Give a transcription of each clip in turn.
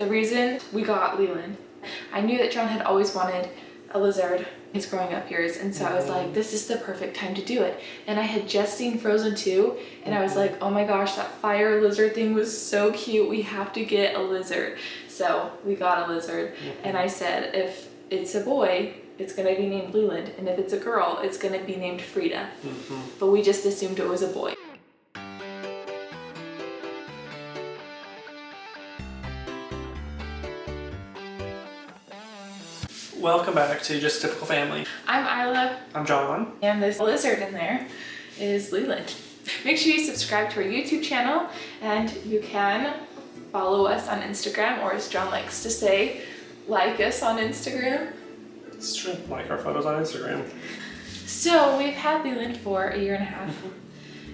The reason we got Leland, I knew that John had always wanted a lizard his growing up years, and so I was like, this is the perfect time to do it. And I had just seen Frozen 2, and I was like, oh my gosh, that fire lizard thing was so cute, we have to get a lizard. So we got a lizard, and I said, if it's a boy, it's gonna be named Leland, and if it's a girl, it's gonna be named Frida. But we just assumed it was a boy. Welcome back to Just a Typical Family. I'm Isla. I'm John. And this lizard in there is Leland. Make sure you subscribe to our YouTube channel, and you can follow us on Instagram, or as John likes to say, like us on Instagram. It's true. Like our photos on Instagram. So we've had Leland for a year and a half,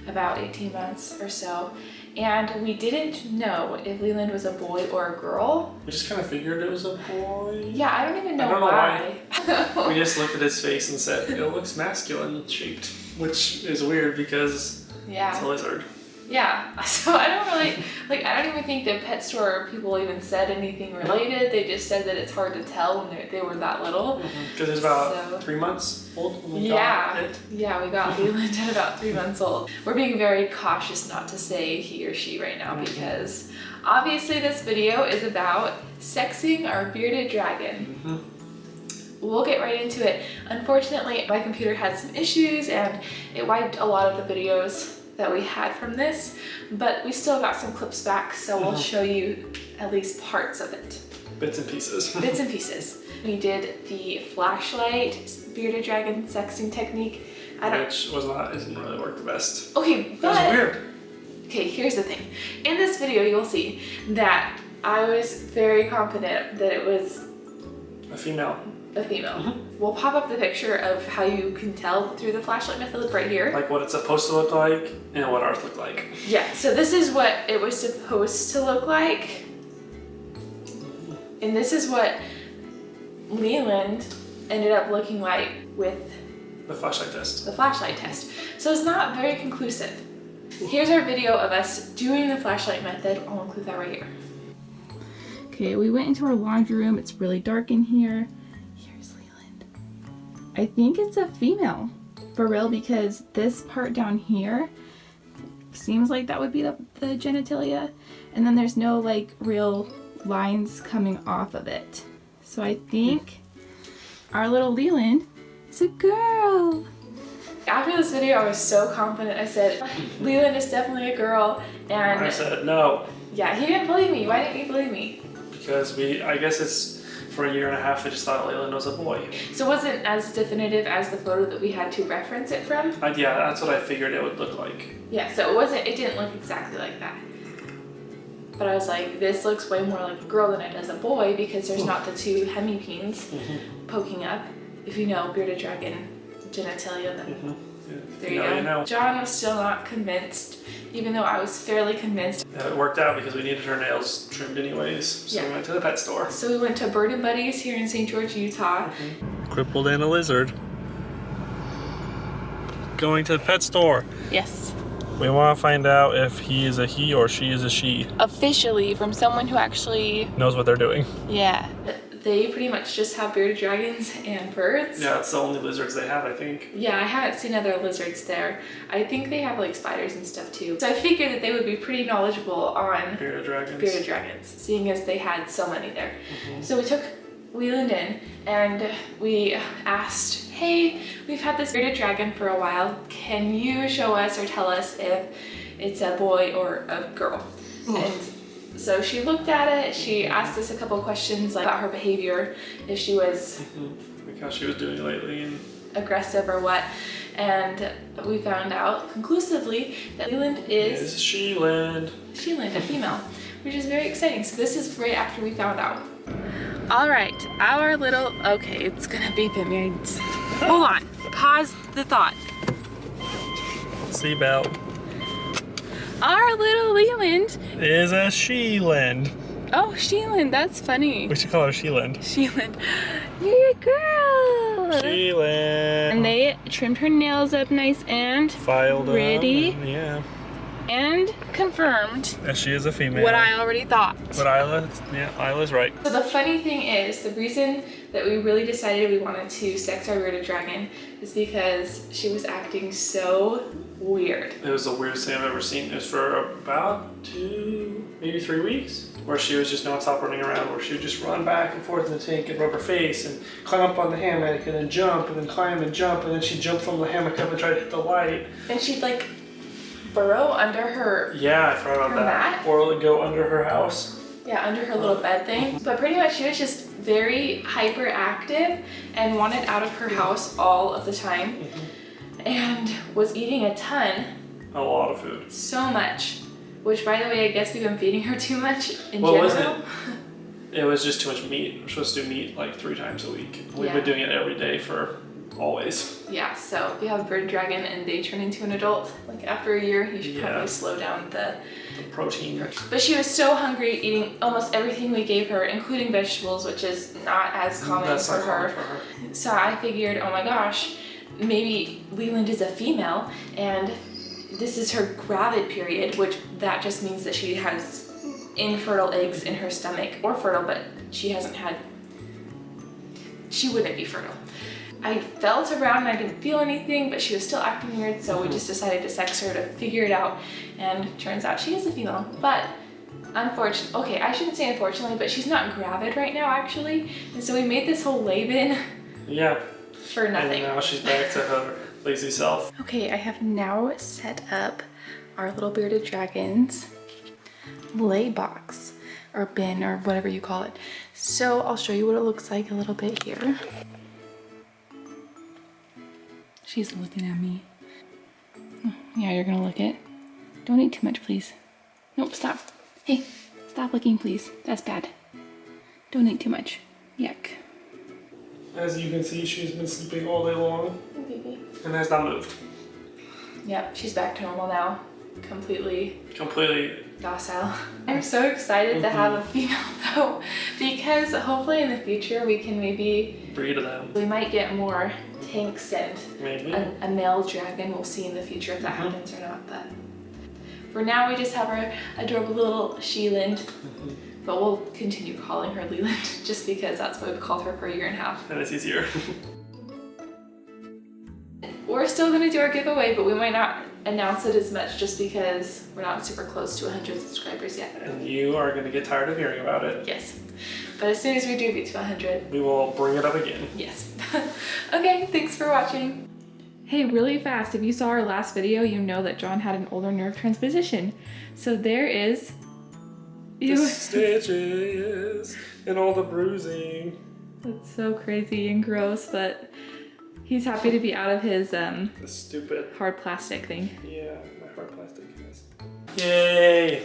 about 18 months or so. And we didn't know if Leland was a boy or a girl. We just kind of figured it was a boy. Yeah, I don't even know why. why. We just looked at his face and said, it looks masculine shaped, which is weird because it's a lizard. Yeah, so I don't really, I don't even think the pet store people even said anything related. They just said that it's hard to tell when they were that little. Because it's about 3 months old when we got it. Yeah, we got Leland at about 3 months old. We're being very cautious not to say he or she right now because obviously this video is about sexing our bearded dragon. We'll get right into it. Unfortunately, my computer had some issues and it wiped a lot of the videos that we had from this, but we still got some clips back, so we'll show you at least parts of it. Bits and pieces. Bits and pieces. We did the flashlight bearded dragon sexing technique. Which didn't really work the best. Okay, but... It was weird. Okay, here's the thing. In this video, you'll see that I was very confident that it was... A female. A female. We'll pop up the picture of how you can tell through the flashlight method right here. Like what it's supposed to look like and what ours looked like. Yeah, so this is what it was supposed to look like. And this is what Leland ended up looking like with the flashlight test. The flashlight test. So it's not very conclusive. Here's our video of us doing the flashlight method. I'll include that right here. Okay, we went into our laundry room. It's really dark in here. I think it's a female, for real, because this part down here seems like that would be the genitalia, and then there's no real lines coming off of it. So I think our little Leland is a girl. After this video, I was so confident. I said, Leland is definitely a girl, and I said no. Yeah, he didn't believe me. Why didn't he believe me? Because I guess it's for a year and a half, we just thought Leland was a boy. So it wasn't as definitive as the photo that we had to reference it from? Yeah, that's what I figured it would look like. Yeah, so it didn't look exactly like that. But I was like, this looks way more like a girl than it does a boy because there's not the two hemipenes poking up. If you know bearded dragon genitalia, then there you go. You know. John was still not convinced, even though I was fairly convinced. It worked out because we needed her nails trimmed anyways, so we went to the pet store. So we went to Bird and Buddies here in St. George, Utah. Crippled and a lizard. Going to the pet store. Yes. We want to find out if he is a he or she is a she. Officially, from someone who actually knows what they're doing. Yeah. They pretty much just have bearded dragons and birds. Yeah, it's the only lizards they have, I think. Yeah, I haven't seen other lizards there. I think they have spiders and stuff too. So I figured that they would be pretty knowledgeable on bearded dragons, seeing as they had so many there. So we took Leland in and we asked, hey, we've had this bearded dragon for a while. Can you show us or tell us if it's a boy or a girl? And so she looked at it, she asked us a couple questions about her behavior, if she was like how she was doing lately and aggressive or what, and we found out conclusively that Leland is SHEland. SHEland, a female, which is very exciting. So this is right after we found out. All right, our little, okay, it's gonna beep at me. Hold on, pause the thought. Seatbelt. Our little Leland is a SHEland. Oh, SHEland, that's funny. We should call her SHEland. SHEland. You're a girl. SHEland. And they trimmed her nails up nice and filed pretty. Yeah. And confirmed that she is a female. what I already thought. But Isla's right. So the funny thing is, the reason that we really decided we wanted to sex our bearded dragon is because she was acting so weird. It was the weirdest thing I've ever seen. It was for about 2, maybe 3 weeks, where she was just nonstop running around, where she would just run back and forth in the tank and rub her face and climb up on the hammock and then jump and then climb and jump, and then she'd jump from the hammock up and try to hit the light. And she'd like burrow under her I forgot about that. mat. Or go under her house. Yeah, under her little bed thing. But pretty much she was just very hyperactive and wanted out of her house all of the time. And was eating a ton. A lot of food. So much. Which, by the way, I guess we've been feeding her too much in general. Wasn't it? It was just too much meat. We're supposed to do meat like 3 times a week. We've been doing it every day for always. Yeah, so if you have a bird dragon and they turn into an adult, like after a year, you should probably slow down the protein. But she was so hungry, eating almost everything we gave her, including vegetables, which is not as common for her. So I figured, oh my gosh, maybe Leland is a female and this is her gravid period, which that just means that she has infertile eggs in her stomach, or fertile, but she wouldn't be fertile. I felt around and I didn't feel anything, but she was still acting weird, so we just decided to sex her to figure it out, and turns out she is a female. But unfortunately, okay, I shouldn't say unfortunately, but she's not gravid right now actually, and so we made this whole lay-in for nothing. And now she's back to her lazy self. Okay, I have now set up our little bearded dragon's lay box, or bin, or whatever you call it. So I'll show you what it looks like a little bit here. She's looking at me. Yeah, you're gonna look it. Don't eat too much, please. Nope, stop. Hey, stop looking, please. That's bad. Don't eat too much. Yuck. As you can see, she's been sleeping all day long. Baby. And has not moved. Yep, she's back to normal now. Completely docile. I'm so excited to have a female though, because hopefully in the future we can maybe breed them. We might get more tanks and maybe a male dragon. We'll see in the future if that happens or not. But for now, we just have our adorable little SHEland. But we'll continue calling her Leland just because that's what we've called her for 1.5 years. And it's easier. We're still gonna do our giveaway, but we might not announce it as much just because we're not super close to 100 subscribers yet. And you are gonna get tired of hearing about it. Yes. But as soon as we do get to 100, we will bring it up again. Yes. Okay, thanks for watching. Hey, really fast, if you saw our last video, you know that John had an ulnar nerve transposition. So there is the stitches and all the bruising. That's so crazy and gross, but he's happy to be out of his the stupid hard plastic thing. Yeah, my hard plastic is. Yay!